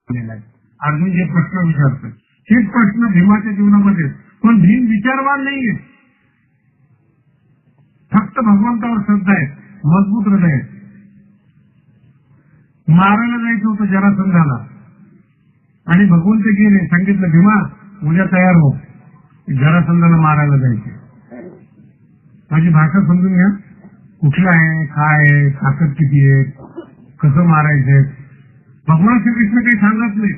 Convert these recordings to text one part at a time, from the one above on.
अर्जुन जे प्रश्न विचारतोय हेच प्रश्न भीमाच्या जीवनामध्ये, पण भीम विचारवान नाहीये, फक्त भगवंतावर श्रद्धा आहे, मजबूत हृदय आहे. मारायला जायचं होतं जरासंधाला आणि भगवंत गेले, सांगितलं भीमा उद्या तयार हो, जरासंधाला मारायला जायचे. माझी भाषा समजून घ्या, कुठलं आहे, काय आहे, ताकद किती आहे, कसं मारायचंय. भगवान श्रीकृष्ण काही सांगत नाही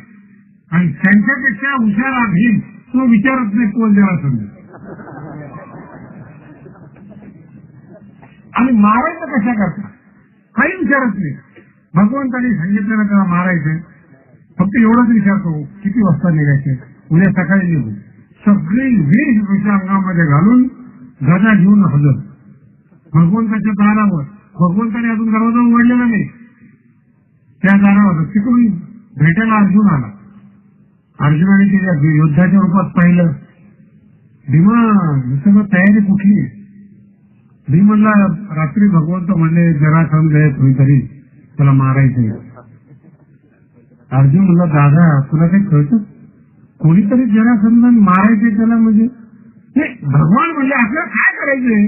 आणि त्यांच्यापेक्षा हुशार भीम तो विचारत नाही कोण जरासंध. आणि मारायचं कशा करता काही विचारत नाही. भगवंतांनी सांगितलं ना त्याला मारायचंय, फक्त एवढंच विचारतो किती वाजता निघायचे, उद्या सकाळी निघू. सगळी 20 रुपये अंगामध्ये घालून गदा घेऊन हजर भगवंताच्या दारावर. भगवंताने अजून दरवाजा उघडलेला नाही, त्या दारावर तिकडून भेटायला अर्जुन आला. अर्जुनाने त्याच्या योद्धाच्या रूपात पाहिलं. भीमा सगळं तयारी कुठली आहे? भीम म्हणला रात्री भगवंत म्हणले जरासंध आहे कोणीतरी त्याला मारायचंय. अर्जुन म्हणला दादा तुला काही कळतं, कोणीतरी जरासंध मारायचंय त्याला, म्हणजे भगवान म्हणजे आपल्याला काय करायचंय?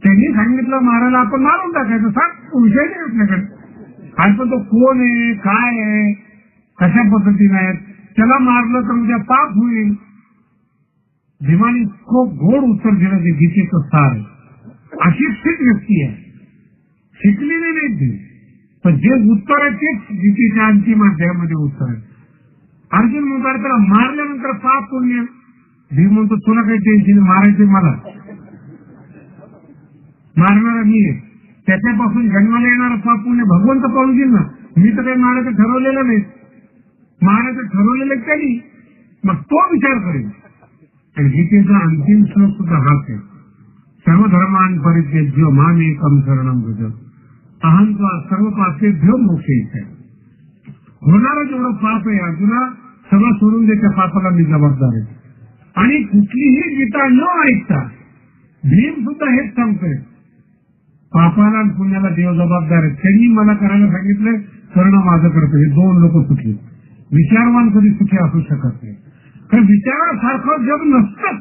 त्यांनी सांगितलं मारायला, आपण मारून टाकायचं, सांग विषय नाही आपल्याकडे. आणि पण तो कोण आहे, काय आहे, कशा पद्धतीने आहे, त्याला मारलं तर उद्या पाप होईल. भीमाने खूप गोड उत्तर दिलं ते गीतेचं सार. अशिक्षित व्यक्ती आहे, शिकलेली नाही ती, पण जे उत्तर आहे तेच गीतेच्या अंतिम अध्यायामध्ये उत्तर आहे. अर्जुन म्हणतात त्याला मारल्यानंतर पाप पुण्य. भीम म्हणतो तुला काही टेन्शन, मारायचे मला, मारणारा मी आहे, त्याच्यापासून जन्माला येणारा पाप पुण्य भगवंत पाहून घेईल ना. मी तर काही मारायचं ठरवलेलं नाही, मारायचं ठरवलेलं त्यांनी, मग तो विचार करेल. आणि गीतेचा अंतिम श्लोक सुद्धा हाच आहे, सर्व धर्मान परित्यज्य माम एकम शरणं व्रज अहं त्वा सर्व पापेभ्यो मोक्षयिष्यामि. होणारं जेवढं पाप आहे अर्जुना सगळं सोडून दे, त्या पापाला मी जबाबदार आहे. आणि कुठलीही गीता न ऐकता भीम सुद्धा हेच सांगतोय, पापाला आणि पुण्याला देव जबाबदार आहे. त्यांनी मला करायला सांगितलंय, करणं माझं करतोय. हे दोन लोक सुखी. विचारवान कधी सुखी असू शकत नाही, कारण विचारासारखं जग नसतं.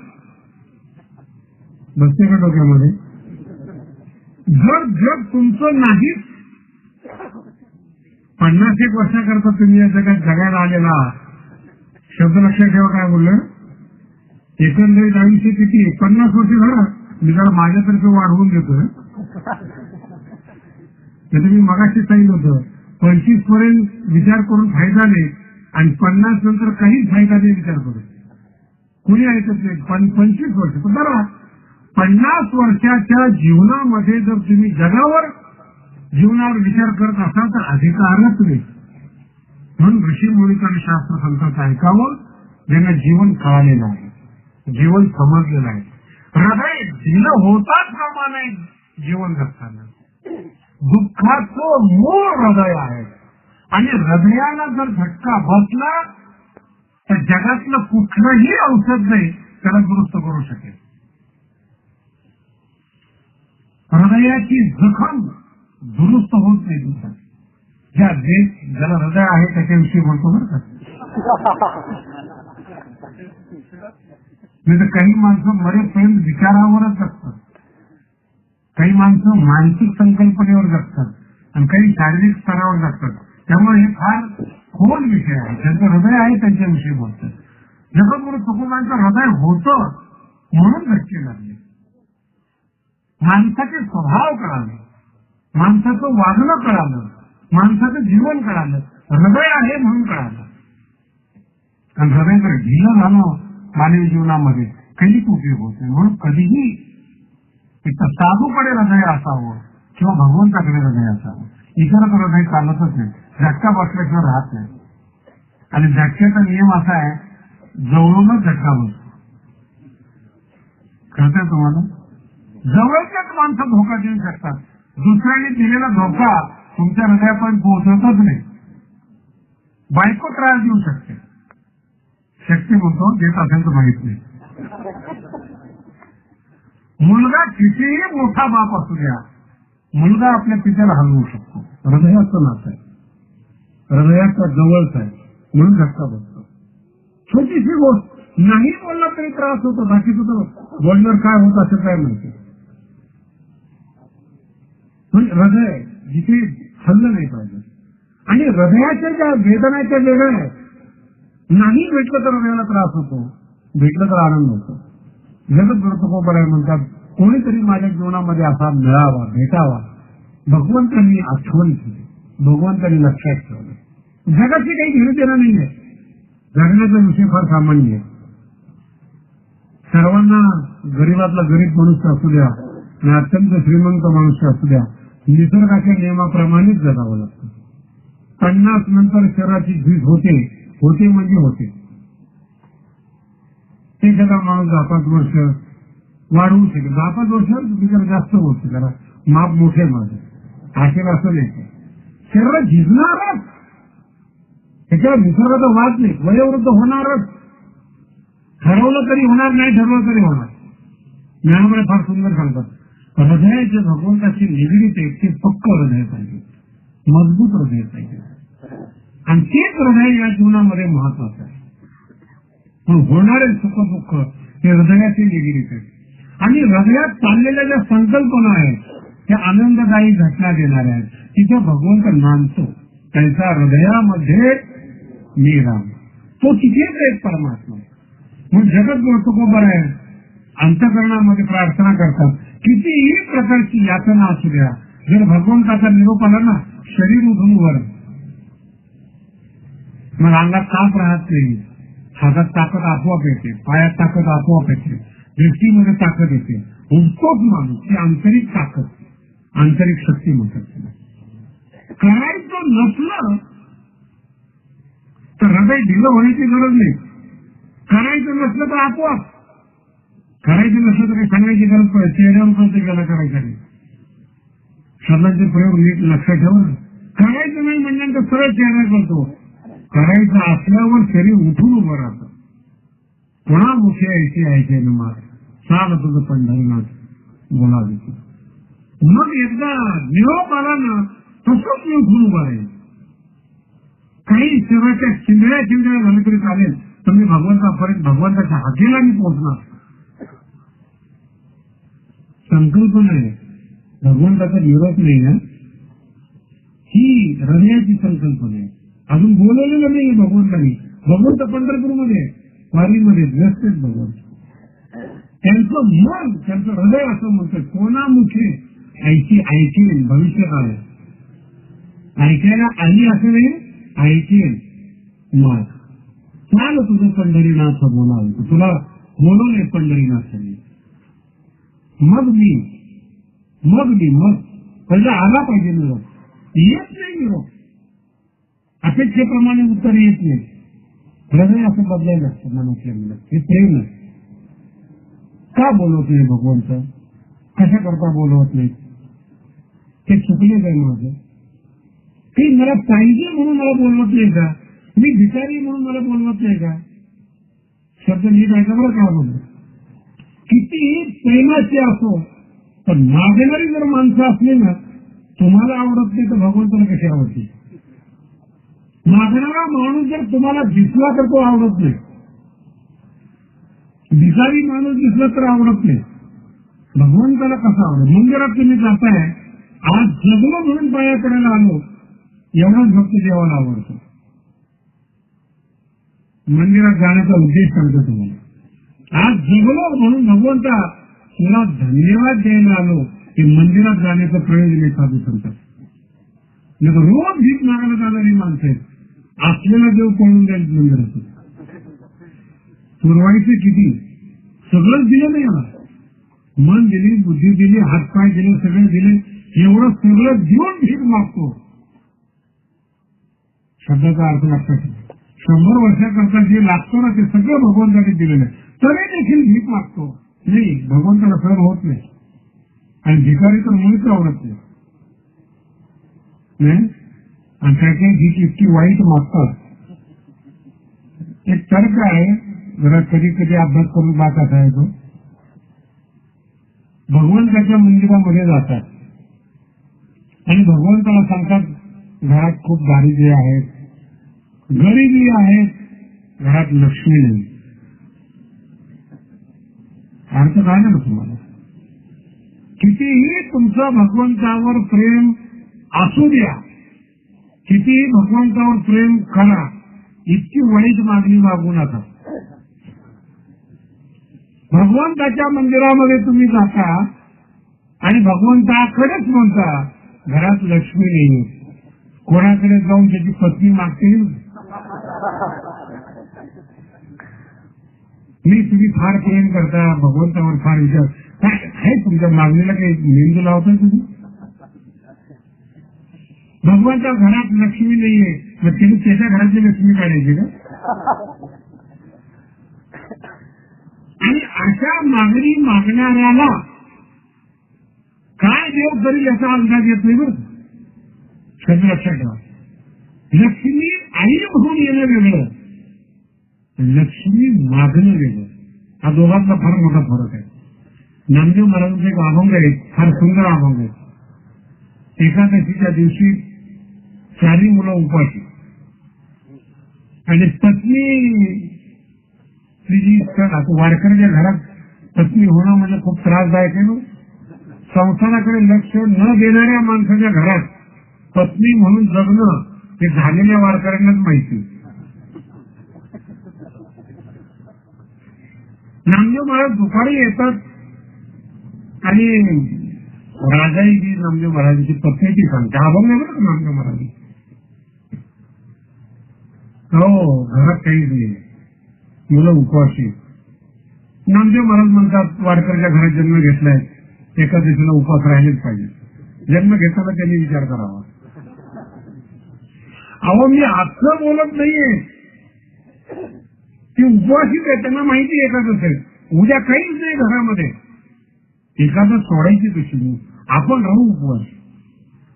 बसते का डोक्यामध्ये? जर जग तुमचं नाहीच, 50-1 वर्षाकरता तुम्ही या जगात जगायला आलेला शब्द लक्षात ठेवा. काय बोललं? एकंदरीत आयुष्य किती 50 वर्ष झालं. मी जरा माझ्यातर्फे वाढवून देतोय. मी मगाशी सांगितलं होतं 25 पर्यंत विचार करून फायदा नाही आणि 50 नंतर काहीच फायदा नाही विचार करून. कुणी ऐकत नाही. 25 वर्ष तर बरं, 50 वर्षाच्या जीवनामध्ये जर तुम्ही जगावर जीवनावर विचार करत असाल तर अधिकारच नाही. म्हणून ऋषी मुनीचं आणि शास्त्र संतांचं ऐकावं, ज्यांना जीवन कळालेलं आहे, जीवन समजलेलं आहे. हृदय ढिलं होताच कामा नाही. जीवन जगताना दुःखाचं मूळ हृदय आहे आणि हृदयाला जर झटका बसला तर जगातलं कुठलंही औषध नाही त्याला दुरुस्त करू शकेल. हृदयाची जखम दुरुस्त होत नाही दुसरा. ज्याला हृदय आहे त्याच्याविषयी म्हणतो बरं का. नाही तर काही माणसं मरेपर्यंत विचारावरच जगतात, काही माणसं मानसिक संकल्पनेवर जगतात आणि काही शारीरिक स्तरावर जगतात. त्यामुळे हे फार खोल विषय आहे. ज्यांचं हृदय आहे त्यांच्याविषयी बोलतात. जगद्गुरु तुकोबांचं हृदय होतं म्हणून धक्के लागले. माणसाचे स्वभाव कळाले, माणसाचं वागणं कळालं, माणसाचं जीवन कळालं. हृदय आहे म्हणून कळालं. आणि हृदय जर ढिलं झालं मानवी जीवनामध्ये काहीच उपयोग होत नाही. म्हणून कधीही एक साधूकडे हृदय असावं किंवा भगवंताकडे हृदय असावं. इतर हृदय चालतच नाही. झटका बसल्याशिवाय राहत नाही. आणि झटक्याचा नियम असा आहे, जवळूनच झटका बसतो. कळतंय तुम्हाला? जवळच्याच माणसं धोका देऊ शकतात. दुसऱ्याने दिलेला धोका तुमच्या हृदयापर्यंत पोहोचतच नाही. बायको त्रास देऊ शकते, शक्ती म्हणतो, देत असेल तर माहित नाही. मुलगा कितीही मोठा बाप असू द्या, मुलगा आपल्या पित्याला हलवू शकतो. हृदयाचं नातं आहे. हृदयाच्या जवळच आहे म्हणून धक्का बसतो. छोटीशी गोष्ट नाही बोलला तरी त्रास होतो, बाकीचं तर बोलल्यावर काय होत असं काय माहिती. पण हृदय जिथे हल्लं नाही पाहिजे. आणि हृदयाच्या ज्या वेदनाच्या वेगळ्या आहेत. नाही भेटलं तर हृदयाला त्रास होतो, भेटलं तर आनंद होतो. जगत गुरुत्वकोपर आहे म्हणतात, कोणीतरी माझ्या जीवनामध्ये असा मिळावा, भेटावा. भगवंतांनी आठवण केली, भगवंतांनी लक्षात ठेवलं. जगाची काही घेणं देणं नाहीये. जगण्याचा विषय फार सामान्य आहे. सर्वांना गरीबातला गरीब मनुष्य असू द्या आणि अत्यंत श्रीमंत मनुष्य असू द्या, निसर्गाच्या नियमाप्रमाणेच जगावं लागतं. 50 नंतर शरीराची झीज होते, होते म्हणजे होते. एखादा माणूस 10-5 वर्ष वाढवू शकेल, 10-5 वर्षात जरा जास्त होते, जरा माप मोठे माझे असेल असं नाही. शरीरात झिजणारच, त्याच्यावर निसर्गाचा वाद नाही. वयोवृद्ध होणारच, ठरवलं तरी होणार, नाही ठरवलं तरी होणार. ज्ञानामध्ये फार सुंदर सांगतात, हृदयाचे भगवंताची निगडीत आहे ते पक्क हृदय पाहिजे, मजबूत हृदय पाहिजे. आणि तेच हृदय या जीवनामध्ये महत्वाचं आहे. पण होणारे सुख दुःख हे हृदयाचे निगडीत आहे. आणि हृदयात चाललेल्या ज्या संकल्पना आहेत त्या आनंददायी घटना देणाऱ्या आहेत. तिथे भगवंत नांदतो, त्यांच्या हृदयामध्ये मी राम, तो तिथेच एक परमात्मा. म्हणून जगत गुरुत्वकोपर आहे, अंतःकरणामध्ये प्रार्थना करतात. कितीही प्रकारची यातना असू द्या, जर भगवंताचा निरोप आला ना, शरीर उठून वर, मग अंगात ताप राहत नाही, हातात ताकद आपोआप येते, पायात ताकद आपोआप येते, दृष्टीमध्ये ताकद येते. उठतोच माणूस, ती आंतरिक ताकद, आंतरिक शक्ती म्हणतात. करायचं नसलं तर हृदय ढिलं होण्याची गरज नाही. करायचं नसलं तर आपोआप, करायचं नसलं तर काही सांगायची गरज पडेल, चेहऱ्यावर कळते गेला करायचं नाही. शब्दांचे प्रयोग नीट लक्षात ठेवा. करायचं नाही म्हणल्यानंतर सरळ चेहरा करतो, करायचं असल्यावर शरीर उठून उभं राहतं. कोणा मुखे ऐशी ऐसे न मार, चाल तुझं पंढरीनाथ बोलावे. मग एकदा निरोप आला ना, तसंच मी उठून उभा राहील. काही शरीराच्या चिंधड्या झाल्या तरी चालेल, तर मी भगवंतापर्यंत, भगवंताच्या हाकेला मी पोहोचणार. संकल्पना आहे, भगवंताचा निरोप नाही ना, ही हृदयाची संकल्पना आहे. अजून बोलवलेलं नाही भगवंतानी. भगवंत पंढरपूरमध्ये वारीमध्ये व्यस्त आहेत भगवंत. त्यांचं मन, त्यांचं हृदय असं म्हणतं, कोणामुखे ऐकी ऐकेल भविष्यकाळ, ऐकायला आली असं नाही, ऐकेल मग चाल तुझं पंढरीनाथ बोलावं, तुला बोलवलंय पंढरीनाथांनी. मग पहिला आला पाहिजे निरोप. येत नाही निरोप, अपेक्षेप्रमाणे उत्तर येत नाही. हृदय असं बदलायला लागतं मनातल्या मनात. हे प्रेम आहे. का बोलवत नाही भगवंत, कशा करता बोलवत नाही, ते चुकले काय माझं? की मला पाहिजे म्हणून मला बोलवत नाही का? मी भिकारी म्हणून मला बोलवत नाही का? शब्द नीट आहे का बरं का बोलतो. कितीही प्रेमाचे असो, पण मागणारी जर माणसं असली ना, तुम्हाला आवडत नाही तर भगवंताला कशी आवडते? मागणारा माणूस जर तुम्हाला दिसला तर तो आवडत नाही, भिकारी माणूस दिसला तर आवडत नाही. भगवंताला कसं आवडत? मंदिरात तुम्ही जाताय, आज जगलो म्हणून पाया करायला आलो, एवढाच भक्त देवाला आवडतो. मंदिरात जाण्याचा उद्देश सांगतो तुम्हाला. आज जगलो म्हणून भगवंता तुला धन्यवाद द्यायला आलो, हे मंदिरात जाण्याचं प्रयोजन साधू सांगतात. रोज भीक मागायला जाणारी माणसं आहेत, असलेला देव पळून जाईल मंदिरातून. पुरवायचे किती? सगळंच दिलं नाही मला. मन दिली, बुद्धी दिली, हातपाय दिले, सगळे दिले, एवढं सगळं देऊन भीक मागतो. शब्दाचा अर्थ लक्षात. 100 वर्षाकरता जे लागतो ना ते सगळं भगवंताने दिलेलं आहे, तरी देखील भीक मागतो. नाही, भगवंताला सहन होत नाही. आणि भिकारी तर मुळीच आवडत नाही. आणि काही भीक इतकी वाईट मागतात. एक तर्क आहे, जरा कधी कधी अभ्यास करून बाकात आहे तो. भगवंताच्या मंदिरामध्ये जातात आणि भगवंताला सांगतात घरात खूप दारिद्र्य आहेत, गरिबी आहे, घरात लक्ष्मी नाही. अर्थ काय ना तुम्हाला? कितीही तुमचं भगवंतावर प्रेम असू द्या, कितीही भगवंतावर प्रेम करा, इतकी वाईट मागणी मागू नका. भगवंताच्या मंदिरामध्ये तुम्ही जाता आणि भगवंताकडेच म्हणता घरात लक्ष्मी नाही. कोणाकडे जाऊन त्याची पत्नी मागतील, मी तुम्ही फार प्रेम करता, भगवंतावर फार विचार काय, तुमच्या मागणीला काही मेंदू लावता तुम्ही? भगवंता घरात लक्ष्मी नाहीये, मग तुम्ही त्याच्या घराची लक्ष्मी काढायची का? आणि अशा मागणी मागणाऱ्याला काय देव करील याचा अंदाज येत नाही. बरं सगळं लक्षात ठेवा. लक्ष्मी आई म्हणून येणं वेगळं, लक्ष्मी मागणं वेगळं. हा दोघांचा फार मोठा फरक आहे. नामदेव महाराजांचे एक अभंग आहे, फार सुंदर अभंग आहे. एकादशीच्या दिवशी 4 मुलं उपाशी आणि पत्नी तिची वारकऱ्याच्या घरात पत्नी होणं म्हणजे खूप त्रासदायक आहे. संसाराकडे लक्ष न देणाऱ्या माणसाच्या घरात पत्नी म्हणून जगणं हे झालेल्या वारकऱ्यांनाच माहिती. नामदेव महाराज दुपारी येतात आणि राजाई जी नामदेव महाराजांची पत्नीची सांगते. अभंग आहे बरं नामदेव महाराज. हो घरात काहीच नाही, मुलं उपवाशी. नामदेव महाराज म्हणतात वारकऱ्याच्या घरात जन्म घेतलाय, एका दिवसाला उपवास राहिलेच पाहिजे. जन्म घेताना त्यांनी विचार करावा. अहो मी असं बोलत नाहीये की उपवासीच आहे, त्यांना माहिती एकादश आहे, उद्या काहीच नाही घरामध्ये, एकादश सोडायची कशी, आपण राहू उपवास.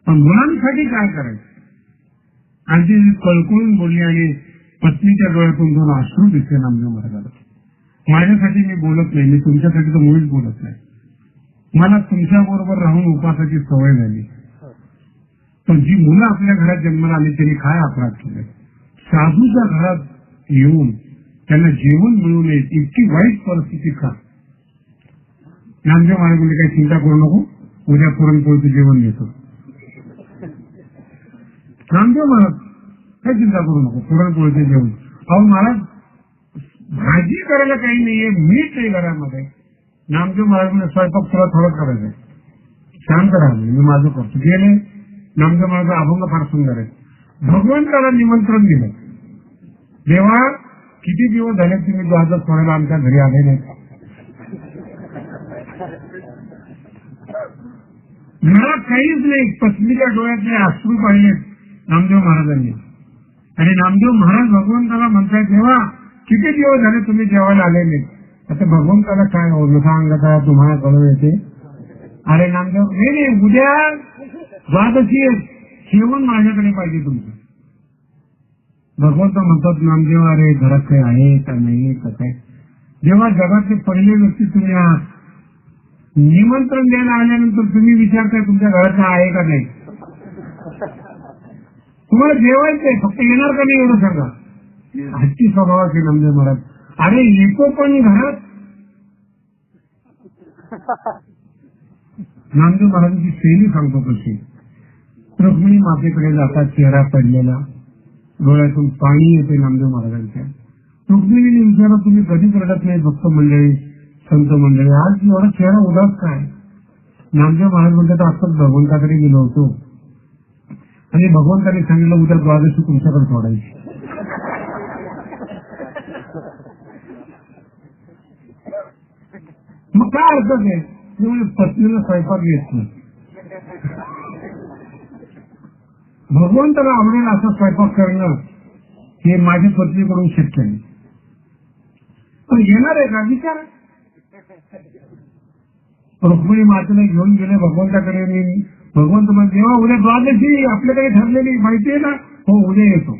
पण मुलांसाठी काय करायचं? आणि ती कळकळून बोलली आणि पत्नीच्या डोळ्यातून 2 अश्रू दिसले नामदेव महाराजाला. माझ्यासाठी मी बोलत नाही, मी तुमच्यासाठी तर मुळीच बोलत नाही. मला तुमच्या बरोबर राहून उपासाची सवय झाली. पण जी मुलं आपल्या घरात जन्माला आली त्यांनी काय अपराध केले? साधूच्या घरात येऊन त्यांना जेवण मिळू नये इतकी वाईट परिस्थिती का? नामदेव महाराज म्हणजे काही चिंता करू नको, उद्या पुरणपोळीचं जेवण घेतो. नामदेव महाराज काही चिंता करू नको, पुरणपोळीचं जेवण. अहो महाराज भाजी करायला काही नाहीये, मीठ नाही घरामध्ये. नामदेव महाराज म्हणजे स्वयंपाक तुला थोडं करायचं आहे, शांत राहिले, मी माझं करतो. गेले. नामदेव महाराज अभंग फार सुंदर आहे. भगवंताला निमंत्रण दिलं, देवा किती दिवस झाले तुम्ही द्वादश सोडायला आमच्या घरी आले नाही. मला काहीच नाही. पत्नीच्या डोळ्यातले अश्रू पाहिले नामदेव महाराजांनी. आणि नामदेव महाराज भगवंताला म्हणताय देवा किती दिवस झाले तुम्ही जेवायला आले नाही. आता भगवंताला काय सांगता तुम्हाला कळू येते. अरे नामदेव नाही, उद्या द्वादशी जेवण माझ्याकडे पाहिजे तुमचं. भगवंत म्हणतात नामदेव अरे घरात काही आहे का नाही का काय? जेव्हा जगातले पहिले व्यक्ती तुम्ही आहात, निमंत्रण द्यायला आल्यानंतर तुम्ही विचारताय तुमच्या घरात आहे का नाही. तुम्हाला जेवायचंय, फक्त येणार का नाही एवढं सांगा. हत्ती स्वभावाचे नामदेव महाराज. अरे येतो पण घरात. नामदेव महाराजांची शैली सांगतो कशी. रुक्मिणी मातेकडे जातात, चेहरा पडलेला, डोळ्यातून पाणी येते नामदेव महाराजांच्या. रुक्मिणीने विचारलं तुम्ही कधीच रडत नाही भक्त मंडळी, संत मंडळी, आज एवढा चेहरा उदास काय? नामदेव महाराज म्हणतात आत्ताच भगवंताकडे गेलो होतो आणि भगवंताने सांगितलं उद्या द्वादशी तुमच्याकडे सोडायची. मग काय अर्थ आहे? पत्नीला स्वयंपाक येत नाही. भगवंताला आवडेल असं स्वयंपाक करणं हे माझ्या पत्नीकडून शक्य नाही. पण येणार आहे का विचार. रुक्मिणी मातेला घेऊन गेले भगवंताकडे. मी भगवंत म्हणजे जेव्हा उद्या द्वादशी आपल्याकडे ठरलेली माहिती आहे ना, हो उद्या येतो.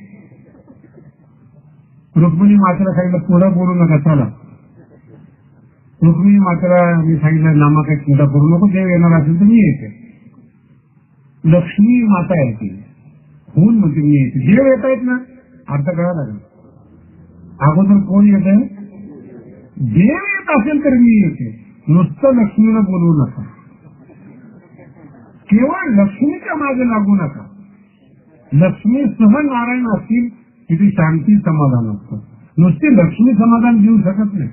रुक्मिणी मातेला सांगितलं पुढं बोलू नका चला. रुक्मिणी मातेला मी सांगितलं नामा काही चिंता करू नको, देव येणार असेल तर मी येते. लक्ष्मी माता येते होऊन म्हणते मी येते. देव येत आहेत ना, अर्थ कळाला का? अगोदर कोण येते? देव येत असेल तर मी येते. नुसतं लक्ष्मीला बोलवू नका, केवळ लक्ष्मीच्या मागे लागू नका. लक्ष्मी सह नारायण असतील तिथे शांती समाधान असतं. नुसती लक्ष्मी समाधान देऊ शकत नाही.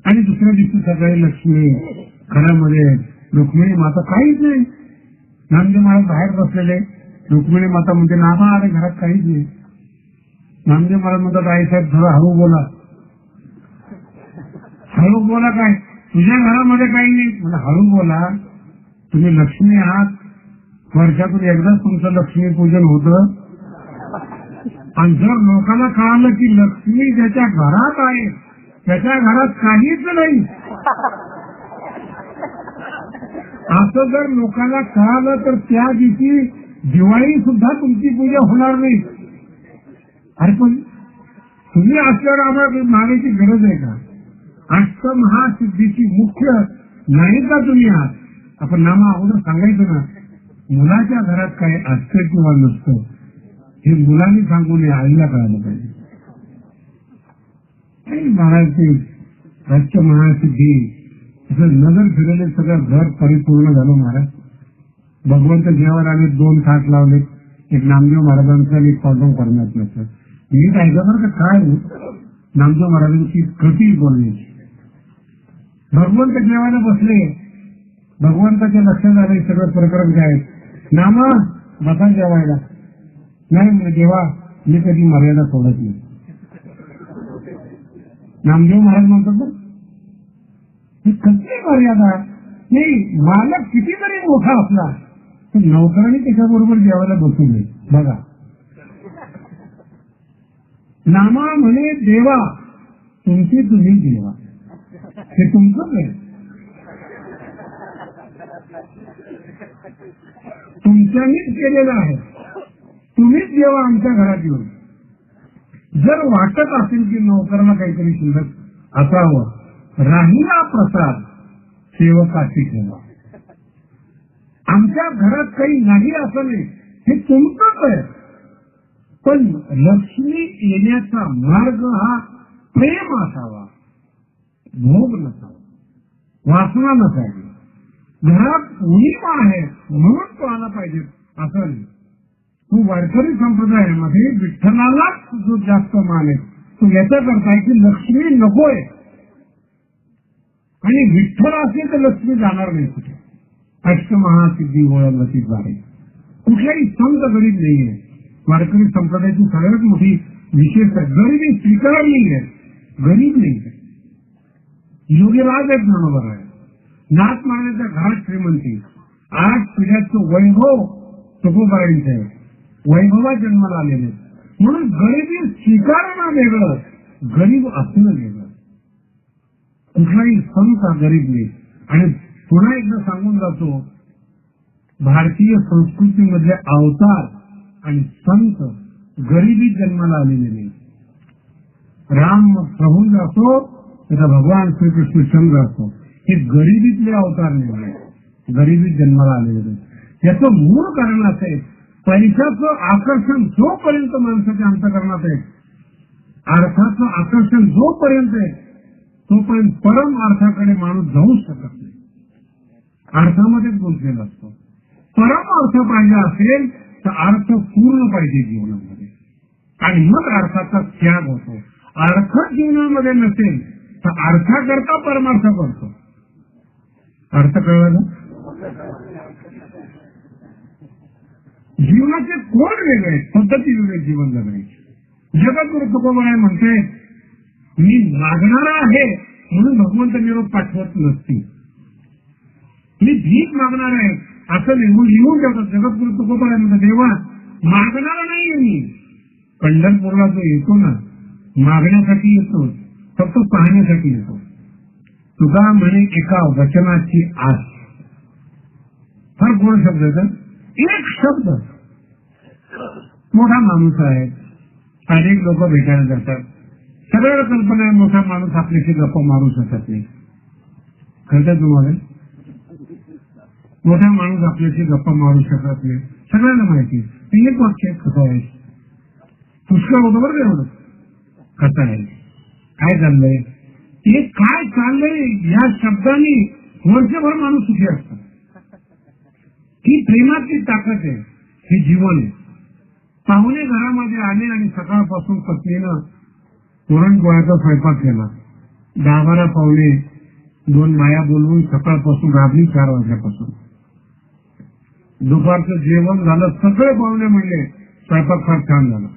आणि दुसऱ्या दिवशी सकाळी लक्ष्मी घरामध्ये, रुक्मिणी माता काहीच नाही. नामदेव महाराज बाहेर बसलेले, रुक्मिणी माता म्हणजे नामा अरे घरात काहीच नाही. नामदेव महाराज म्हणतात आई साहेब थोडं हळू बोला. हळू बोला काय? तुझ्या घरामध्ये काही नाही. म्हणजे हळू बोला, तुम्ही लक्ष्मी आहात. वर्षातून एकदाच तुमचं लक्ष्मी पूजन होतं. आणि जर लोकांना कळालं की लक्ष्मी ज्याच्या घरात आहे त्याच्या घरात काहीच नाही, असं जर लोकांना कळालं तर त्या दिवशी दिवाळी सुद्धा तुमची पूजा होणार नाही. अरे पण तुम्ही असल्यावर आम्हाला मागायची गरज आहे का? अष्टमहासिद्धीची मुख्य नाही का तुम्ही आहात? आपण नामा अगोदर सांगायचं ना, मुलाच्या घरात काय असतं किंवा नसतं हे मुलांनी सांगू नये, आईला कळायला पाहिजे. महाराज अष्टमहासिद्धी नजर फिरवले, सगळं घर परिपूर्ण झालं. महाराज भगवंत जेव्हा आले 2 थाट लावले, एक नामदेव महाराजांचं आणि एक पांडव करण्याचं. मी ऐकलं बरं का काय नामदेव महाराजांची कृती बोलण्याची. भगवंत जेवायला बसले, भगवंताच्या लक्षात आले सगळं प्रकरण काय. नामा बसा जेवायला. नाही देवा मी कधी मर्यादा सोडत नाही. नामदेव महाराज म्हणतात ही कसली मर्यादा नाही. मालक किती जरी मोठा असला तर नोकरांनी त्याच्याबरोबर जेवायला बसू नये. बघा नामा म्हणे देवा तुमची तुम्ही देवा, हे तुमचंच आहे. तुमच्यानीच केलेलं आहे. तुम्हीच देवा आमच्या घरात येऊन. जर वाटत असेल की नोकरांना काहीतरी शिल्लक असावं, राहिला प्रसाद सेवकाशी ठेवा. आमच्या घरात काही नाही असं नाही, हे तुमचंच आहे. पण लक्ष्मी येण्याचा मार्ग हा प्रेम असावा, भोग नसावा, वासना नसावी. घरात उणीवा आहे म्हणून तो आला पाहिजे असं नाही. तो वारकरी संप्रदायामध्ये विठ्ठलालाच जो जास्त मान आहे तो याचा करता आहे की लक्ष्मी नकोय. आणि विठ्ठल असेल तर लक्ष्मी जाणार नाही कुठे. अष्टमहासिद्धी ओळखतीद्वारे कुठलाही संत गरीब नाहीये. वारकरी संप्रदायाची सगळ्यात मोठी विशेषता गरिबी स्वीकारली आहे, गरीब नाही. योगीराज एक बरोबर आहे. नाथ महाराजांच्या घरात श्रीमंती, 8 पिढ्याचं वैभव तुकोबारांचं आहे. वैभवात जन्माला आलेले म्हणून गरिबी स्वीकारणं वेगळं, गरीब असणं वेगळं. कुठलाही संत गरीब नाही. आणि पुन्हा एकदा सांगून जातो, भारतीय संस्कृतीमधले अवतार आणि संत गरिबीत जन्माला आलेले नाही. राम प्रभू असो तथा भगवान श्रीकृष्णचंद्र असो, हे गरिबीतले अवतार नाही, गरिबीत जन्माला आलेले नाही. याचं मूळ कारण असं आहे, पैशाचं आकर्षण जोपर्यंत माणसाच्या अंतःकरणात आहे, अर्थाचं आकर्षण जोपर्यंत आहे तोपर्यंत परम अर्थाकडे माणूस जाऊच शकत नाही. अर्थामध्येच गुंतलेला असतो. परम अर्थ पाहिजे असेल तर अर्थ पूर्ण पाहिजे जीवनामध्ये, आणि मग अर्थाचा त्याग होतो. अर्थ जीवनामध्ये नसेल तर अर्थाकरता परमार्थ करतो. अर्थ कळला ना? जीवनाचे कोण वेगळे, पद्धती वेगळे जीवन जगण्याची. जगद्गुरु तुकोबाराय म्हणते मी मागणारा आहे म्हणून भगवंत निरोप पाठवत नसतील. मी भीक मागणार आहे असं लिहून ठेवतात. जगद्गुरु तुकोबाराय म्हणतात देवा मागणारा नाहीये मी. पंढरपूरला जो येतो ना मागण्यासाठी येतो, फक्त पाहण्यासाठी येतो. तुका म्हणे एका वचनाची आस. फार गोड शब्द आहे. एक शब्द. मोठा माणूस आहे, अनेक लोक भेटायला जातात. सगळ्या कल्पना आहे मोठा माणूस आपल्याशी गप्पा मारू शकत नाही. कळतं तुम्हाला? मोठा माणूस आपल्याशी गप्पा मारू शकत नाही, सगळ्यांना माहिती. एक वाक्य कसं आहे, पुष्कळ होतं बरं एवढं कसं आहे काय चाललंय हे काय चाललंय या शब्दाने वर्षभर माणूस सुखी असतो. ही प्रेमाची ताकद आहे, हे जीवन आहे. पाहुणे घरामध्ये आले आणि सकाळपासून पत्नीनं पुरणपोळ्याचा स्वयंपाक केला. 10-12 पाहुणे 2 बाया बोलवून सकाळपासून रात्री 4 वाजल्यापासून दुपारचं जेवण झालं. सगळे पाहुणे म्हणले स्वयंपाक फार छान झाला.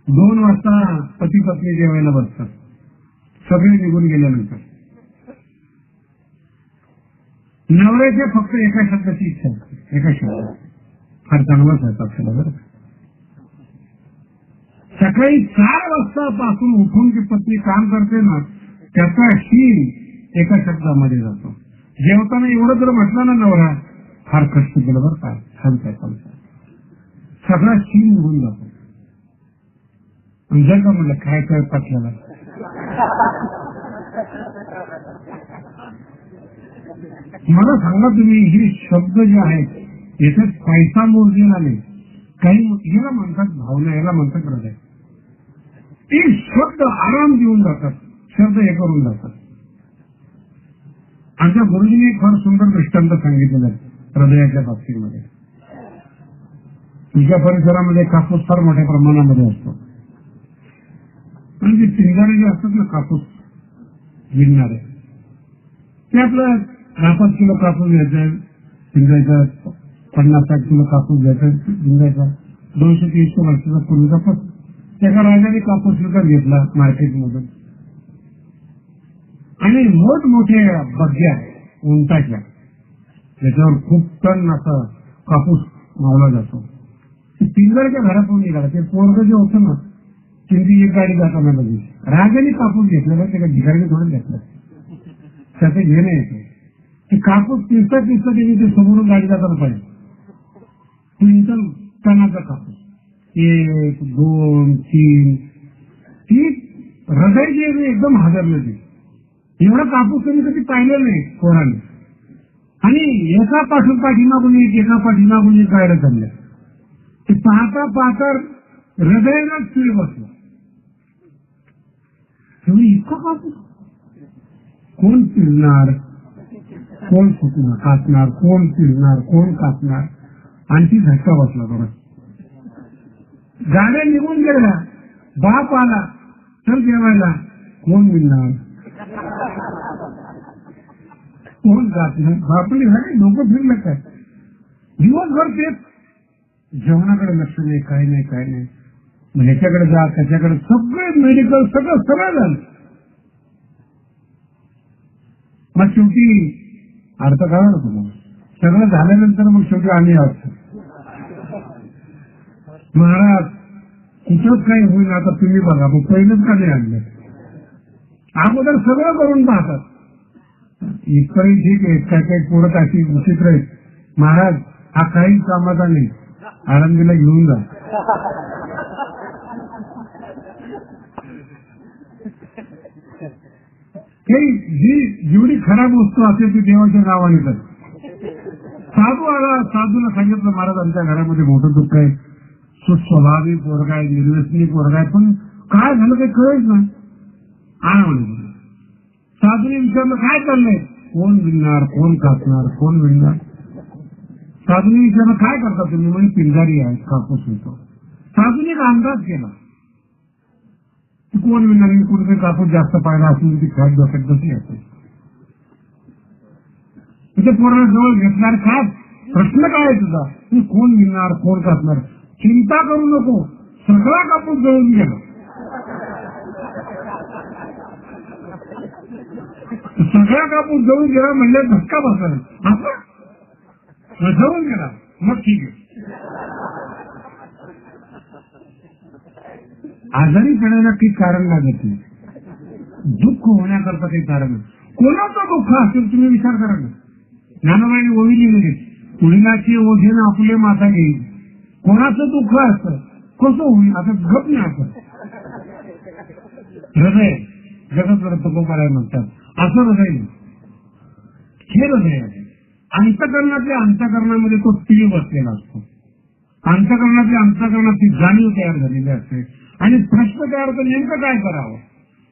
2 वाजता पती पत्नी जेवायला बसतात. सगळे निघून गेल्यानंतर नवऱ्याच्या फक्त एका शब्दाची इच्छा असते, एका शब्दात फार चांगला स्वयंपाक केला बरं. सकाळी 4 वाजतापासून उठून ती पत्नी काम करते ना त्याचा शील एका शब्दामध्ये जातो. जेवताना एवढं जर म्हटलं ना नवरा फार कष्ट केलं बरं काय छान स्वयंपाक सगळा शील निघून जातो. जर का म्हटलं काय स्वयंपाक केला मला सांगा तुम्ही हे शब्द जे आहेत याच्यात पैसा मोजलेला नाही. काही याला म्हणतात भावना, याला म्हणतात हृदय. ते शब्द आराम देऊन जातात, शब्द हे करून जातात. आमच्या गुरुजींनी एक फार सुंदर दृष्टांत सांगितलेलं आहे हृदयाच्या बाबतीमध्ये. तुमच्या परिसरामध्ये कापूस फार मोठ्या प्रमाणामध्ये असतो आणि जे पिंजारे जे असतात ना कापूस विणणारे ते आपलं 10-5 किलो कापूस घ्यायचं पिंजायचा, 50-60 किलो कापूस घ्यायचा पिंजायचा. 200-300 वर्षाचा पूर्वीचा पासून त्याच्या राजाने कापूस विकत घेतला मार्केटमधून आणि मोठमोठ्या बग्या उंटाच्या त्याच्यावर खूप टन असा कापूस मावला जातो. पिंजरच्या घरातून निघाला ते पोरग जे होतं ना त्यांची एक गाडी जाताना लगेच राजाने कापूस घेतलेला त्याच्या भिकारीने थोडं घेतलं त्याचं घेणं येतं. ते कापूस पिसता त्यांनी ते समोरून गाडी जाताना पाहिजे क्विंटल टनाचा कापूस 1, 2, 3 ती हृदय जे एकदम हादरलं ते एवढा कापूस त्यांनी कधी पाहिलं नाही पोराने आणि एका पासून पाठीमागून एक एका पाठीमागून एक गाड्या चालल्या. ते पाहता पाहता हृदयालाच शिळ बसला. इतका कापूस कोण पिळणार, कोण फुटणार कापणार, कोण पिळणार, कोण कापणार आणखी झटका बसला बरं. गाड्या निघून गेल्या. बाप आला चल जेवायला, कोण मिळणार, कोण कापणार. बापले झाले लोक फिरलं काय दिवसभर तेच जेवणाकडे लक्ष नाही, काय नाही काय नाही. मग ह्याच्याकडे जा त्याच्याकडे सगळे मेडिकल सगळं झालं. मग शेवटी अर्थ कळा ना तुम्हाला सगळं झाल्यानंतर मग शेवटी आम्ही आहोत महाराज कुठंच काही होईल आता तुम्ही बघा. मग पहिलंच का नाही आणलं, अगोदर सगळं करून पाहतात. इथपर्यंत ठीक आहे, काय काही पोरत अशी विचित्र आहेत. महाराज हा काही कामाचा नाही, आनंदीला घेऊन जा. जेवढी खराब वस्तू असेल ती देवाच्या नावाने कर. साधू आला, साधूला सांगितलं महाराज आमच्या घरामध्ये मोठं दुःख आहे, सुस्वभावी पोरगा आहे, निर्व्यसनी पोरगा आहे, पण काय झालं काही कळत ना. आणा म्हणे. साधूने विचारलं काय चाललंय, कोण विणणार, कोण कापणार, कोण विणणार. साधूने विचारलं काय करता तुम्ही, म्हणजे पिंजारी आहे, कापूस विणतो. साधूने एक अंदाज केला कोण विणणार, कुठे कापूस जास्त पाहिला असून ती खत डोक्यात कशी असते. तिथे पोराला जवळ घेतणार काय प्रश्न काय आहे तुझा, तू कोण विणणार, कोण कापणार, चिंता करू नको, सगळा कापूस जळून गेला. सगळा कापूस जळून गेला म्हणजे धक्का बसला, असं जळून गेला. मग ठीक आहे. आजारी पडायला काही कारण लागत नाही, दुःख होण्याकरता काही कारण नाही. कोणाचं दुःख असेल तुम्ही विचार करा ना. ज्ञानोबाईने ओवी लिहिलेली कुळीनाची ओझेनं आपले माता घेईल. कोणाचं दुःख असतं कसं होईल, आता गप नाही. आपण हृदय जगत तुकोबाराय म्हणतात असं हृदय नाही, हे हृदय आहे. अंतकरणातल्या अंतकरणामध्ये तो तीळ बसलेला असतो अंतःकरणातल्या अंतःकरणाची जाणीव तयार झालेली असते आणि प्रश्न तयार होतो नेमकं काय करावं.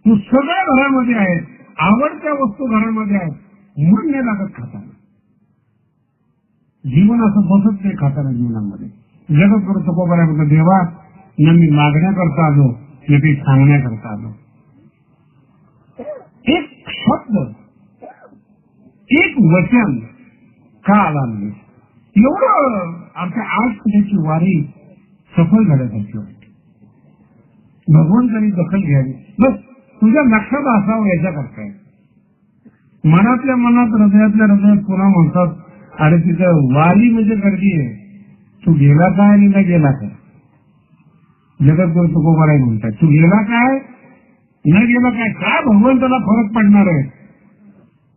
तू सगळ्या घरामध्ये आहे, आवडत्या वस्तू घरामध्ये आहेत, मन नाही लागत खाताना. जीवन असं बसत नाही खाताना जीवनामध्ये. जगद्गुरु तुकोबाराय म्हणतो, देवा न मी मागण्याकरता आलो न ते सांगण्याकरता आलो. एक शब्द, एक वचन का आला नाही, एवढं आमच्या आठ पिढीची वारी सफल झाल्यासारखी वाटते. भगवंतांनी दखल घ्यावी. बस तुझ्या लक्षात असावं याच्याकरता. मनातल्या मनात, हृदयातल्या हृदयात पुन्हा म्हणतात, अरे तिथं वारी म्हणजे गर्दी आहे, तू गेला काय आणि न गेला काय. जगद्गुरु तुकोबाराय म्हणतात, तू गेला काय न गेला काय, काय भगवंताला फरक पडणार आहे.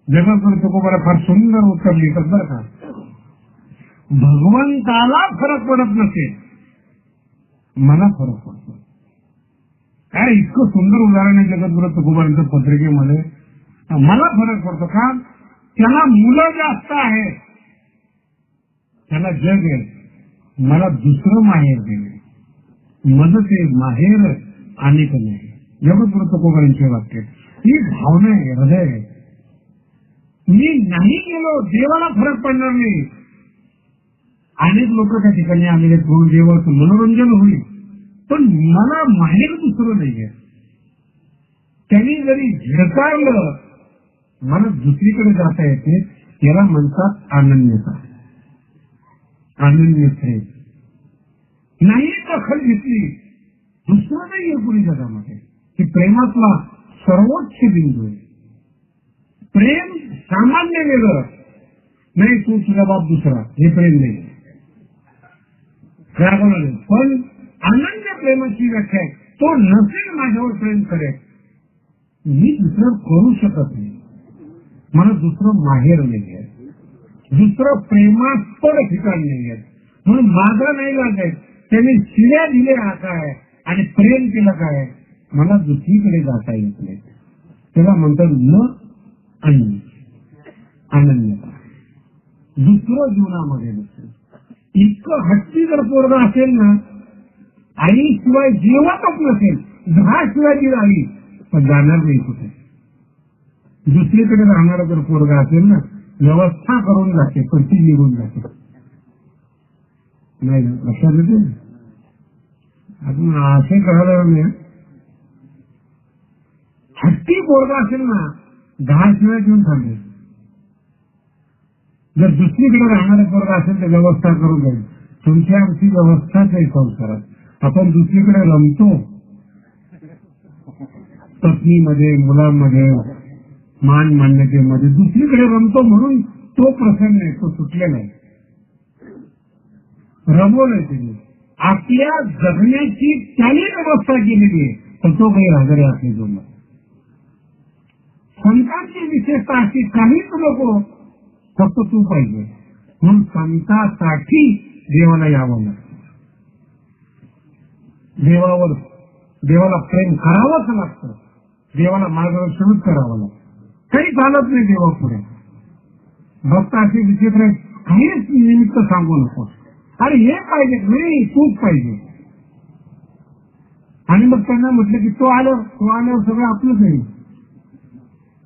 जगद्गुरु तुकोबाराय फार सुंदर उत्तर लिहितात बरं का. भगवंताला फरक पडत नसेल, मला फरक पडतो. काय इतकं सुंदर उदाहरण आहे जगद्गुरु तुकोबारायांच्या पत्रिकेमध्ये. मला फरक पडतो का, त्याला मुलं जास्त आहेत, त्याला जग आहे, मला दुसरं माहेर दिले, मज ते माहेर अनेक नाही. जगद्गुरु तुकोबारायांचे वाक्य ही भावना आहे, हृदय आहे. मी नाही गेलो, देवाला फरक पडणार नाही. अनेक लोक त्या ठिकाणी आलेले, थोडं देवाचं मनोरंजन होईल, पण मला माहेर दुसरं नाहीये. त्यांनी जरी झिडकारलं, मला दुसरीकडे जाता येते. याला म्हणतात अनन्यता, अनन्य प्रेम. नाही दखल घेतली, दुसरं नाहीये कुणी जगामध्ये. की प्रेमातला सर्वोच्च बिंदू आहे. प्रेम सामान्य वेगळं नाही, तू तुझा बाप दुसरा, हे प्रेम नाही. पण अनन्य प्रेमाची व्याख्या आहे, तो नसेल माझ्यावर प्रेम करेल, मी दुसरं करू शकत नाही. मला दुसरं माहेर नाही आहे, दुसरं प्रेमास्पद ठिकाण नाही आहे, म्हणून माझा नाही लागेल. त्यांनी शिव्या दिल्या काय आणि प्रेम केलं काय, मला दुसरीकडे जाता येत नाही. त्याला म्हणतात न अन्य, अनन्यता. दुसरं जीवनामध्ये नसेल. इतकं हट्टी जर पोरगा असेल ना, आईशिवाय जेवतच नसेल, 10 शिवाय ती राहिली पण जाणार नाही कुठे. दुसरीकडे राहणारा जर पोरगा असेल ना, व्यवस्था करून जाते पण ती निघून जाते. नाही लक्षात येते. अजून असे करायला नाही. हट्टी पोरगा असेल ना, 10 शिवाय घेऊन थांबेल. जर दुसरीकडे राहणारा पोरगा असेल तर व्यवस्था करून जाईल. तुमची आमची व्यवस्थाच आहे संसारात. आपण दुसरीकडे रमतो, पत्नीमध्ये, मुलांमध्ये, मान मान्यतेमध्ये दुसरीकडे रमतो, म्हणून तो प्रसन्न आहे, तो सुटलेला आहे. रमवलंय त्यांनी. आपल्या जगण्याची त्याने व्यवस्था केलेली आहे, तर तो काही हजर आहे आपल्या जीवनात. संतांची विशेषता अशी, काहीच नको, फक्त तू पाहिजे. म्हणून संतांसाठी देवाला यावं लागतं. देवाला प्रेम करावंच लागतं. देवाला मार्गदर्शनच करावं लागतं. काही चालत नाही देवा पुढे. भक्त असे विचित्र आहे, काहीच निमित्त सांगू नको. अरे हे पाहिजे नाही, तूच पाहिजे. आणि मग त्यांना म्हटलं की तो आल्यावर सगळं आपलंच आहे.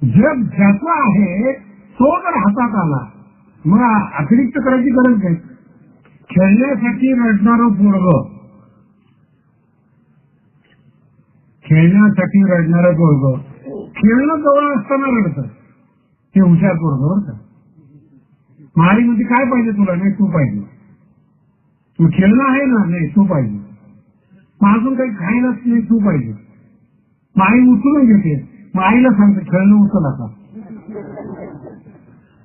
जग ज्याचा आहे तो जर हातात आला, मग अतिरिक्त करायची गरज नाही. खेळण्यासाठी रडणारं पोरगं, खेळणं जवळ असताना रडतं, ते हुशार पोरगं बरं का. मारी म्हणजे काय पाहिजे तुला, नाही तू पाहिजे. तू खेळणं आहे ना, नाही तू पाहिजे. मग अजून काही खायलाच नाही, तू पाहिजे. मग आई उचलून घेते, मग आईला सांगते खेळणं उचल आता,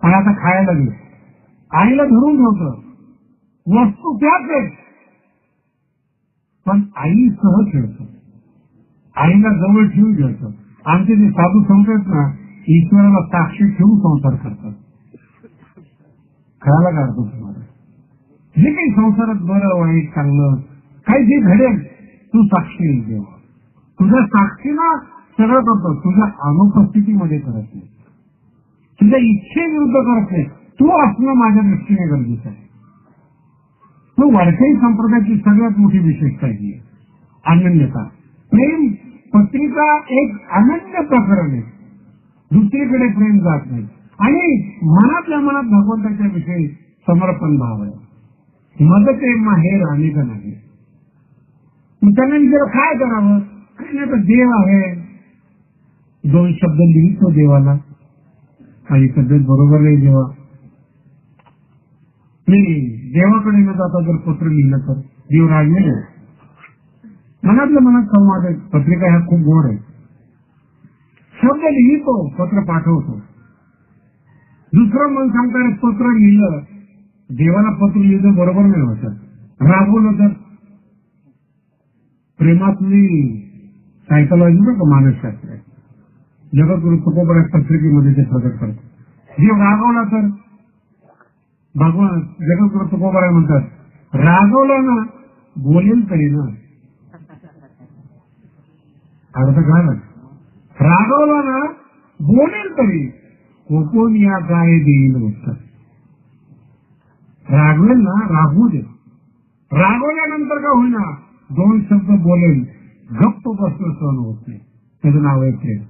आणि आता खायला घे. आईला धरून ठेवतं, वस्तू त्याच आहेत, पण आई सह खेळतं, आईला जवळ ठेवून घेतं. आमचे जे साधू संत आहेत ना, ईश्वराला साक्षी ठेवून संसार करतात. खेळायला काढतो तुम्हाला जे काही संसारात बरं वाईट चांगलं काही जे घडेल, तू साक्षी देव. तुझ्या साक्षीला सगळं करतो, तुझ्या अनुपस्थितीमध्ये करत नाही, तुझ्या इच्छेविरुद्ध करत नाही. तू असणं माझ्या दृष्टीने गरजेचं आहे. तो वारकरी संप्रदायाची सगळ्यात मोठी विशेषता ही आहे, अनन्यता. प्रेम पत्रिका एक अनन्य प्रकरण आहे, दुसरीकडे प्रेम जात नाही आणि मनातल्या मनात भगवंताच्या विषयी समर्पण भाव आहे. मग प्रेम हे राणीच नाही. त्यांना विचार काय करावं, काही नाही तर देव आहे, 2 शब्द लिहितो देवाला, काही तब्येत बरोबर नाही देवा, मी देवाकडे न जाता जर पत्र लिहिलं तर देव रागले. मनातल्या मनात संवाद आहे. पत्रिका ह्या खूप गोड आहे. शब्द लिहितो, पत्र पाठवतो. दुसरं मन सांगताना पत्र लिहिलं, देवाला पत्र लिहिलं बरोबर नाही वाटत. रागवलं तर प्रेमातली सायकोलॉजी बरं का, मानसशास्त्र आहे. जगद्गुरु तुकोबरा पत्रिकेमध्ये ते प्रकट करतात. देव रागवला तर भगवान जगद्गुरु तुकोबरा म्हणतात, रागवलं ना बोलेल तरी ना. अर्थ काय ना, रागवला ना बोलेल तरी कोण या काय देईल होतात. रागवेल ना रागवू दे, रागवल्यानंतर का होईना 2 शब्द बोलेल, गप्प बसलं सहन होत नाही. त्याचं नाव आहे प्रेम.